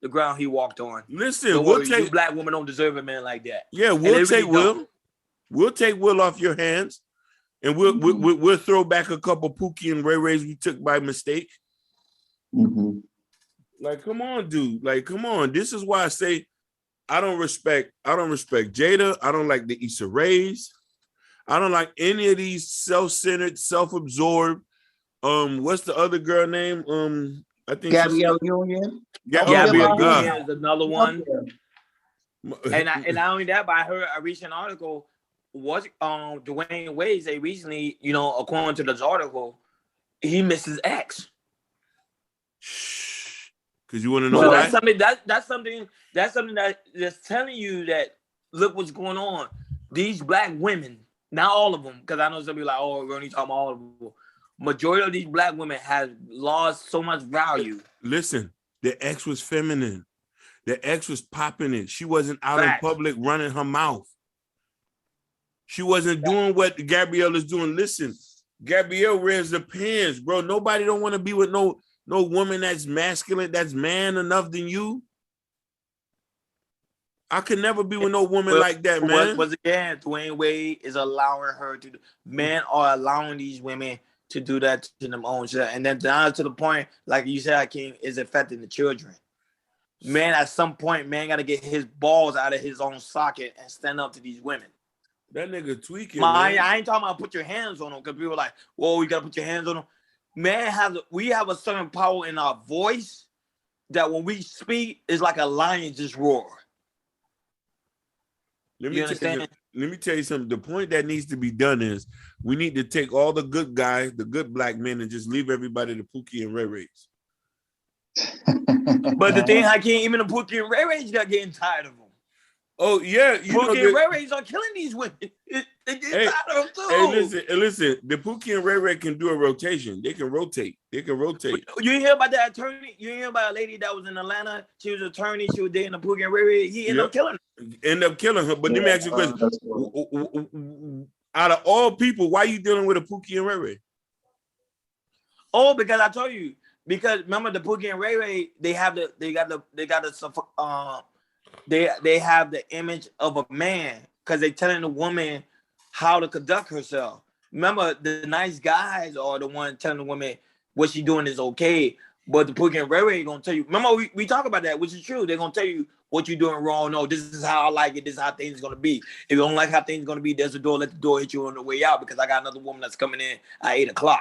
The ground he walked on. Listen, you black women don't deserve a man like that. Yeah, we'll take Will. We'll take Will off your hands, and we'll throw back a couple Pookie and Ray Rays we took by mistake. Mm-hmm. Like, come on, dude. Like, come on. This is why I say I don't respect Jada. I don't like the Issa Rays. I don't like any of these self-centered, self-absorbed. What's the other girl name? I think Gabrielle Union. Gabrielle Union is another one. And not only that, but I heard a recent article was Dwayne Wade say recently, according to this article, he missed his ex. Because you want to know why? That's something that's telling you that look what's going on. These black women, not all of them, because I know some people like, oh, we're only talking about all of them. Majority of these black women have lost so much value. Listen, the ex was feminine. The ex was popping it. She wasn't out in public running her mouth. She wasn't doing what Gabrielle is doing. Listen, Gabrielle wears the pants, bro. Nobody don't want to be with no woman that's masculine, that's man enough than you. I could never be with no woman like that, man. Once again, Dwayne Wade is allowing her to. Men are allowing these women to do that to them own self, and then down to the point, like you said, Hakeem, is affecting the children. Man, at some point, man got to get his balls out of his own socket and stand up to these women. That nigga tweaking. I ain't talking about put your hands on them because people are like, whoa, you got to put your hands on them. Man, we have a certain power in our voice that when we speak, it's like a lion just roar. Let me tell you something. The point that needs to be done is we need to take all the good guys, the good black men, and just leave everybody to Pookie and Ray Rays. But the thing, Hakeem, even the Pookie and Ray Rays got getting tired of them. Oh, yeah. Pookie and Ray Rays are killing these women. They get tired of them too. Hey, listen. The Pookie and Ray Ray can do a rotation. They can rotate. You didn't hear about that attorney? You didn't hear about a lady that was in Atlanta? She was an attorney. She was dating the Pookie and Ray Ray. He ended up killing her. But let me ask you a question. Out of all people, why are you dealing with a Pookie and Ray Ray? Oh, because I told you. Because remember the Pookie and Ray Ray, they have the image of a man because they telling the woman how to conduct herself. Remember, the nice guys are the one telling the woman what she doing is okay. But the Pookie and Ray Ray gonna tell you. Remember, we talk about that, which is true. They're gonna tell you what you're doing wrong. No, this is how I like it. This is how things gonna be. If you don't like how things gonna be, there's a door. Let the door hit you on the way out because I got another woman that's coming in at 8:00.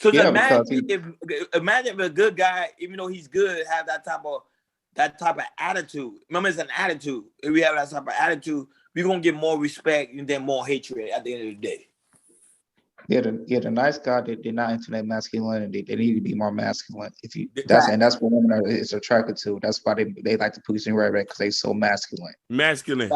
So imagine if a good guy, even though he's good, have that type of attitude. Remember, it's an attitude. If we have that type of attitude, we're gonna get more respect and then more hatred at the end of the day. The nice guy, they're not into that masculinity. They need to be more masculine. That's what women is attracted to. That's why they like to push in right because they so masculine. Masculine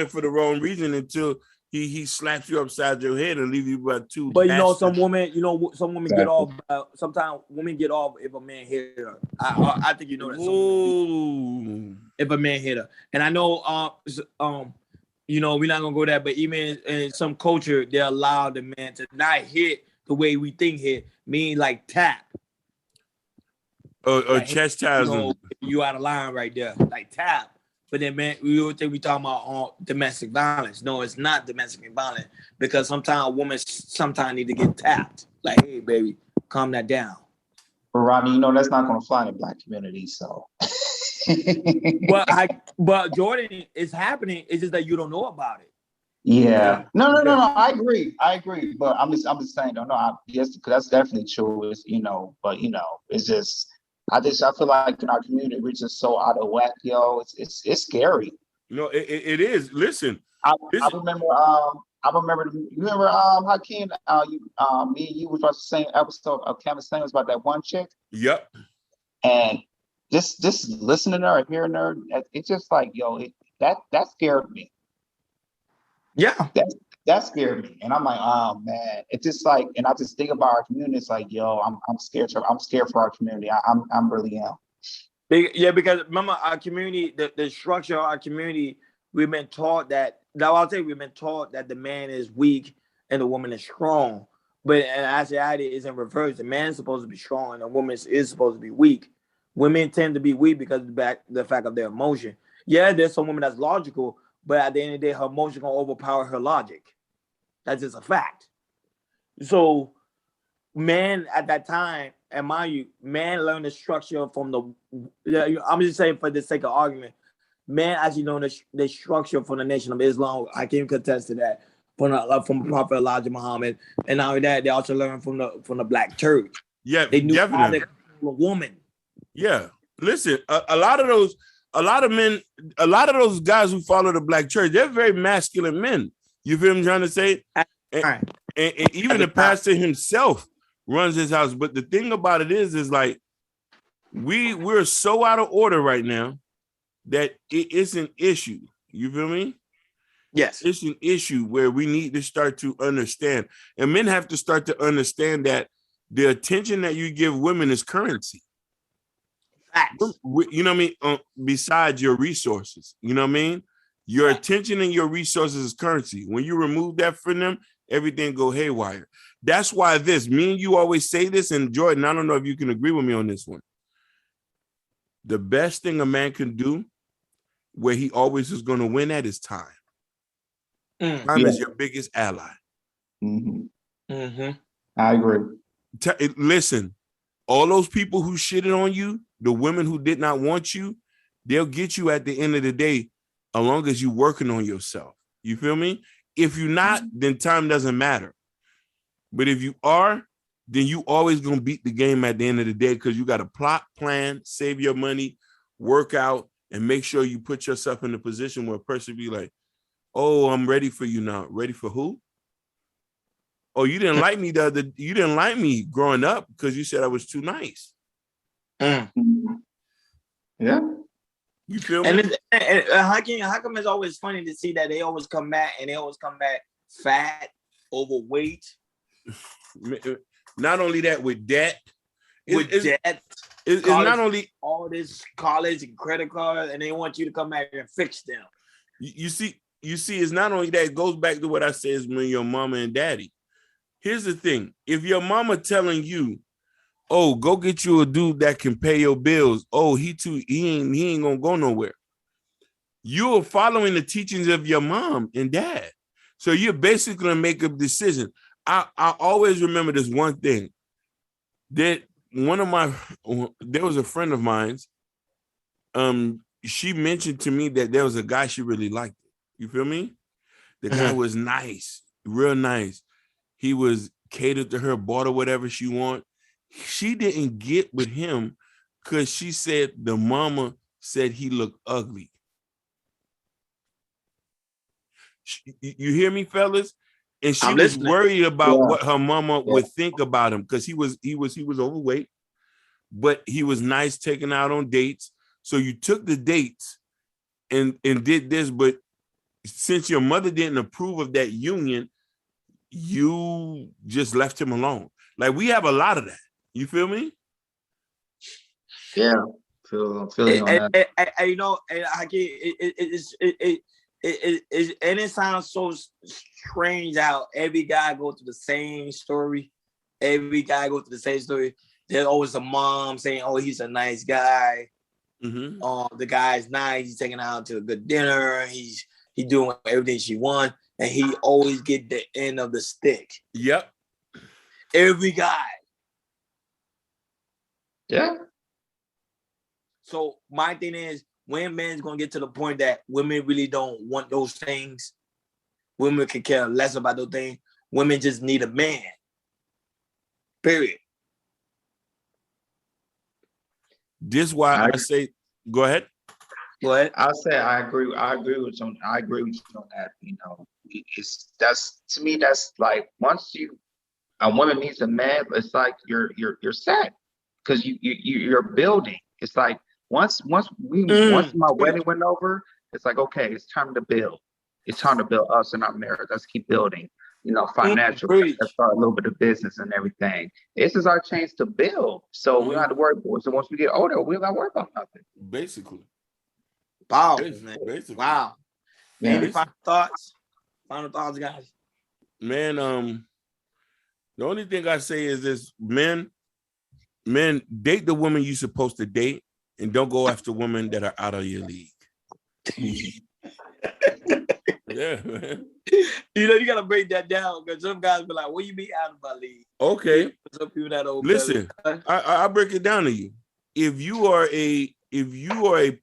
for the wrong reason until he slaps you upside your head and leave you about two. But some women get off. Sometimes women get off if a man hit her. I think you know that. If a man hit her, and I know we're not gonna go there, but even in some culture, they allow the man to not hit the way we think hit, mean like tap. Or like chastising. You out of line right there, like tap. But then, man, we always think we talking about domestic violence. No, it's not domestic violence because sometimes women need to get tapped. Like, hey, baby, calm that down. But Ronnie, that's not going to fly in the Black community. So, but Jordan, it's happening. It's just that you don't know about it. Yeah. No. I agree. But I'm just saying. Yes, because that's definitely true. But it's just. I feel like in our community we're just so out of whack, yo. It's scary. It is. Listen, I remember. You remember Hakeem? Me and you was watching the same episode of Canvas Things about that one chick. Yep. And just listening to her, hearing her, it's just like, yo, that scared me. Yeah. That scared me, and I'm like, oh man, it's just like, and I just think about our community. It's like, yo, I'm scared. I'm scared for our community. I'm really am. Yeah, because remember our community, the structure of our community, we've been taught that. Now I'll tell you, we've been taught that the man is weak and the woman is strong. But in actuality, it's in reverse. The man is supposed to be strong and the woman is supposed to be weak. Women tend to be weak because of the fact of their emotion. Yeah, there's some women that's logical, but at the end of the day, her emotion gonna overpower her logic. That's just a fact. So, man, at that time, and mind you, man learned the structure from I'm just saying for the sake of argument, man actually learned the structure from the Nation of Islam. I can contest to that from Prophet Elijah Muhammad, and not only that, they also learned from the Black Church. Yeah, they knew definitely. how to control a woman. Yeah, listen, a lot of those guys who follow the Black Church, they're very masculine men. You feel what I'm trying to say? And even the pastor himself runs his house. But the thing about it is like we're so out of order right now that it's an issue. You feel me? Yes. It's an issue where we need to start to understand. And men have to start to understand that the attention that you give women is currency. Facts. You know what I mean? Besides your resources. You know what I mean? Your attention and your resources is currency. When you remove that from them, everything go haywire. That's why me and you always say this, and Jordan, I don't know if you can agree with me on this one. The best thing a man can do, where he always is going to win at, is time. Time is your biggest ally. Mm-hmm. Mm-hmm. I agree. Listen, all those people who shitted on you, the women who did not want you, they'll get you at the end of the day, as long as you're working on yourself. You feel me? If you're not, then time doesn't matter. But if you are, then you always going to beat the game at the end of the day because you got to plot, plan, save your money, work out, and make sure you put yourself in a position where a person be like, oh, I'm ready for you now. Ready for who? Oh, you didn't like me you didn't like me growing up because you said I was too nice. Yeah. You feel me? And how come it's always funny to see that they always come back fat, overweight. Not only that, with debt. It's not only all this college and credit cards, and they want you to come back and fix them. You see, it's not only that, it goes back to what I said when your mama and daddy. here's the thing. If your mama telling you, oh, go get you a dude that can pay your bills. Oh, he ain't gonna go nowhere. You're following the teachings of your mom and dad. So you're basically gonna make a decision. I always remember this one thing. That there was a friend of mine's. She mentioned to me that there was a guy she really liked. You feel me? The guy was nice, real nice. He was catered to her, bought her whatever she want. She didn't get with him because she said the mama said he looked ugly. You hear me, fellas? And she was worried about what her mama would think about him because he was overweight, but he was nice, taking out on dates. So you took the dates and did this, but since your mother didn't approve of that union, you just left him alone. Like, we have a lot of that. You feel me? Yeah, feel you on that. You know, and it sounds so strange how every guy go through the same story. Every guy go through the same story. There's always a mom saying, "Oh, he's a nice guy. The guy's nice. He's taking her out to a good dinner. He's doing everything she wants, and he always get the end of the stick." Yep. Every guy. Yeah. So my thing is, when men's gonna get to the point that women really don't want those things, women can care less about those things. Women just need a man. Period. This is why I say, go ahead. Go ahead. I'll say I agree with you. I agree with you on that. You know, to me that's like once a woman needs a man, it's like you're set because you're building. It's like once my wedding went over, it's like, okay, it's time to build. It's time to build us and our marriage. Let's keep building. You know, financial. Let's start a little bit of business and everything. This is our chance to build. So we don't have to worry about it. So once we get older, we don't have to worry about nothing. Basically. Wow, man. Basically. Wow. Yeah. Any final thoughts? Final thoughts, guys. Man, the only thing I say is this: men, date the woman you're supposed to date, and don't go after women that are out of your league. Yeah, man. You know, you gotta break that down because some guys be like, "What you mean out of my league?" Okay. Some people that old. Listen, I break it down to you. If you are a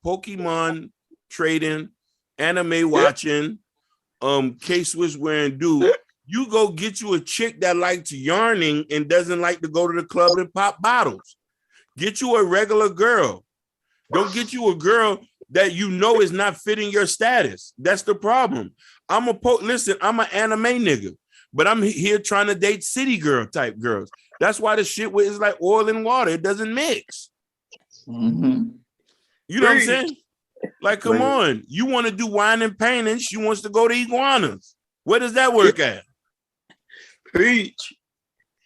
Pokemon trading, anime watching, K-Swiss wearing dude, you go get you a chick that likes yarning and doesn't like to go to the club and pop bottles. Get you a regular girl. Don't get you a girl that you know is not fitting your status. That's the problem. Listen, I'm an anime nigga, but I'm here trying to date city girl type girls. That's why the shit is like oil and water. It doesn't mix. Mm-hmm. You know what I'm saying? Like, come on. You want to do wine and painting. She wants to go to iguanas. Where does that work at? Preach.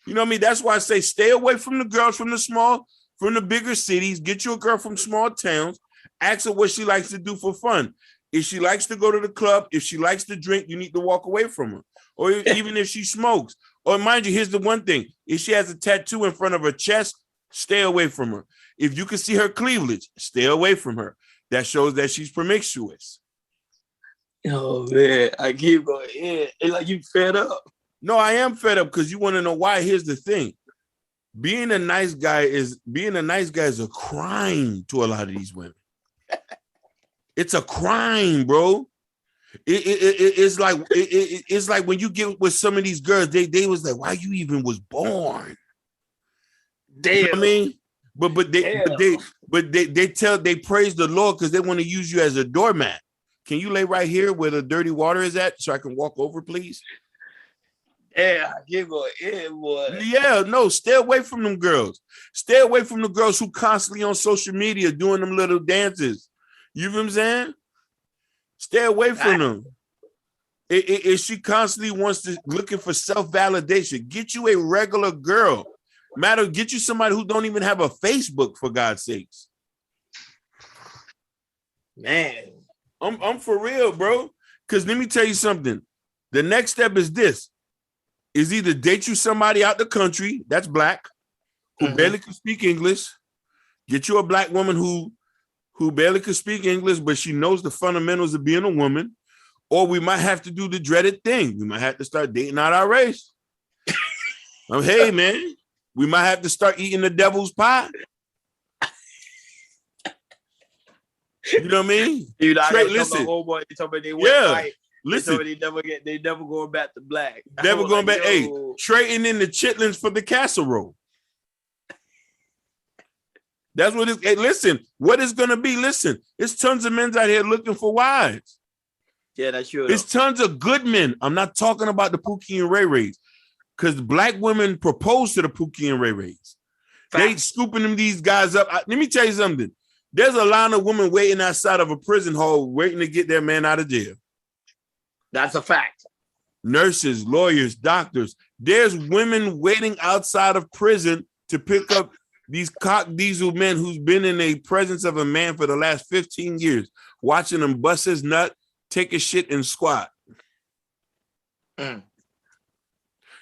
You know what I mean? That's why I say stay away from the girls from the bigger cities. Get you a girl from small towns. Ask her what she likes to do for fun. If she likes to go to the club, if she likes to drink, you need to walk away from her. Or even if she smokes. Or mind you, here's the one thing. If she has a tattoo in front of her chest, stay away from her. If you can see her cleavage, stay away from her. That shows that she's promiscuous. Oh, man. I keep going. Yeah. It's like you fed up. No, I am fed up because you want to know why. Here's the thing. Being a nice guy is a crime to a lot of these women. It's a crime, bro. It's like when you get with some of these girls, they was like, why you even was born? Damn. You know what I mean? But they praise the Lord because they want to use you as a doormat. Can you lay right here where the dirty water is at so I can walk over, please? Yeah, give her in, boy. Yeah, no, stay away from them girls. Stay away from the girls who constantly on social media doing them little dances. You know what I'm saying? Stay away from them. If she constantly wants to looking for self-validation, get you a regular girl. Get you somebody who don't even have a Facebook, for God's sakes. Man. I'm for real, bro. Because let me tell you something. The next step is this. is either date you somebody out the country that's black, who barely can speak English, get you a black woman who barely can speak English, but she knows the fundamentals of being a woman, or we might have to do the dreaded thing. We might have to start dating out our race. Hey, man, we might have to start eating the devil's pie. You know what I mean? Dude, Straight, listen. Listen. They never going back to black. Never going back. Hey, trading in the chitlins for the casserole. That's what it's. Hey, listen, what it's gonna be? Listen, it's tons of men out here looking for wives. Yeah, that's true. It's tons of good men. I'm not talking about the Pookie and Ray Rays, because black women propose to the Pookie and Ray Rays. They scooping them these guys up. Let me tell you something. There's a line of women waiting outside of a prison hall, waiting to get their man out of jail. That's a fact. Nurses, lawyers, doctors. There's women waiting outside of prison to pick up these cock diesel men who's been in the presence of a man for the last 15 years, watching him bust his nut, take a shit, and squat. They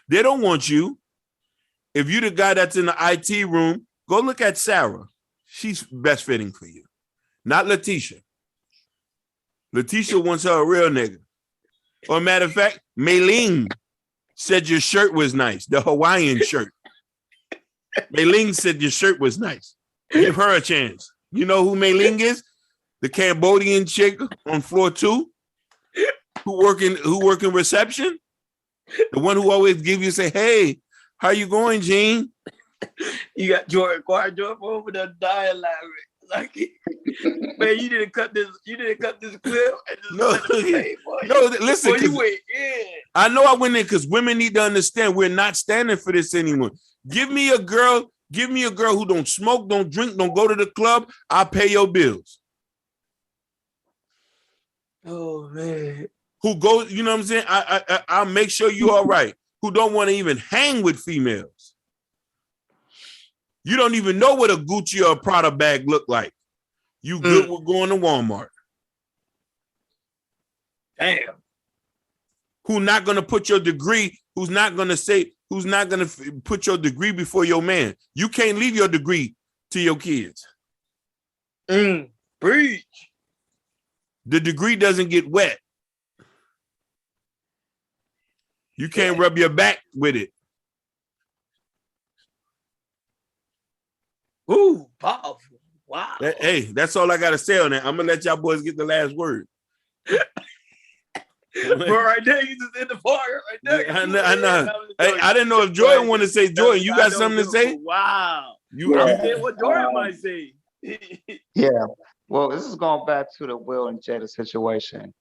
don't want you. If you're the guy that's in the IT room, go look at Sarah. She's best fitting for you. Not Letitia. Letitia wants her a real nigga. Or matter of fact, Mei-Ling said your shirt was nice. The Hawaiian shirt. Mei-Ling said your shirt was nice. Give her a chance. You know who Mei-Ling is? The Cambodian chick on floor 2 who working reception. The one who always give you say, "Hey, how you going, Gene?" You got Jordan over there dying laughing. Like, man, you didn't cut this clip. No, listen. You went in. I know I went in because women need to understand we're not standing for this anymore. Give me a girl who don't smoke, don't drink, don't go to the club. I'll pay your bills. Oh man. Who goes, you know what I'm saying? I'll make sure you're all right. Who don't want to even hang with females. You don't even know what a Gucci or a Prada bag look like. You good with going to Walmart. Damn. Who not going to put your degree, who's not going to put your degree before your man. You can't leave your degree to your kids. Preach. The degree doesn't get wet. You can't rub your back with it. Ooh, powerful. Wow. Hey, that's all I got to say on that. I'm going to let y'all boys get the last word. But right there, you just in the fire right there. I know. Hey, I didn't know if Jordan wanted to say. Jordan, you got something to say? Wow. You did what Jordan might say. Yeah. Well, this is going back to the Will and Jada situation.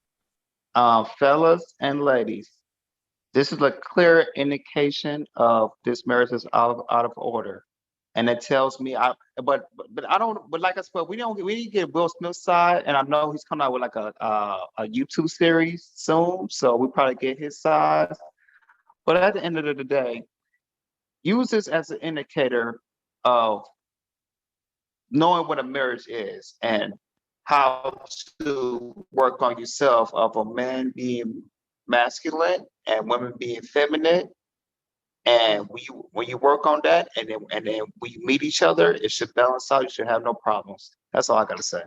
Fellas and ladies, this is a clear indication of this marriage is out of order. And it tells me, but like I said, we need to get Will Smith's side, and I know he's coming out with like a YouTube series soon, so we probably get his side. But at the end of the day, use this as an indicator of knowing what a marriage is and how to work on yourself of a man being masculine and women being feminine. And when you work on that, and then when you meet each other, it should balance out. You should have no problems. That's all I gotta say.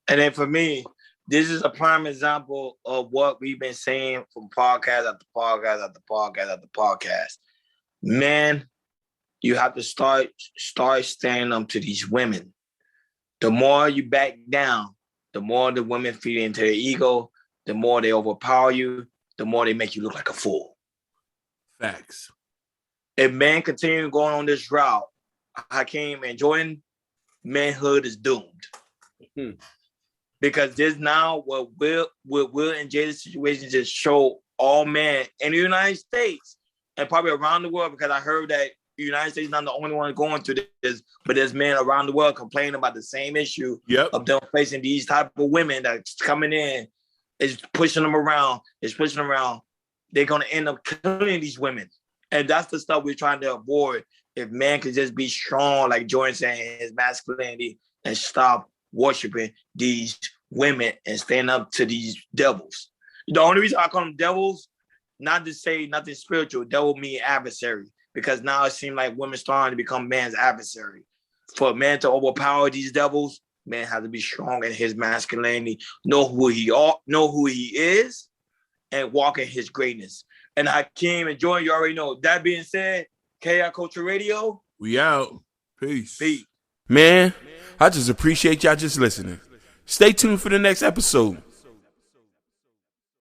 And then for me, this is a prime example of what we've been saying from podcast after podcast after podcast after podcast. Man, you have to start standing up to these women. The more you back down, the more the women feed into their ego, the more they overpower you, the more they make you look like a fool. Facts. If man continue going on this route, Hakeem and Jordan, manhood is doomed. Because this now what Will and Jada's situation just show all men in the United States and probably around the world, because I heard that the United States is not the only one going through this, but there's men around the world complaining about the same issue of them facing these type of women that's coming in, is pushing them around, they're going to end up killing these women. And that's the stuff we're trying to avoid. If man could just be strong, like Jordan saying, his masculinity, and stop worshiping these women and stand up to these devils. The only reason I call them devils not to say nothing spiritual, devil mean adversary, because now it seems like women starting to become man's adversary. For a man to overpower these devils, man has to be strong in his masculinity, know who he is, and walk in his greatness. And Hakeem and Jordan, you already know. That being said, KI Culture Radio, we out. Peace. Man, I just appreciate y'all just listening. Stay tuned for the next episode.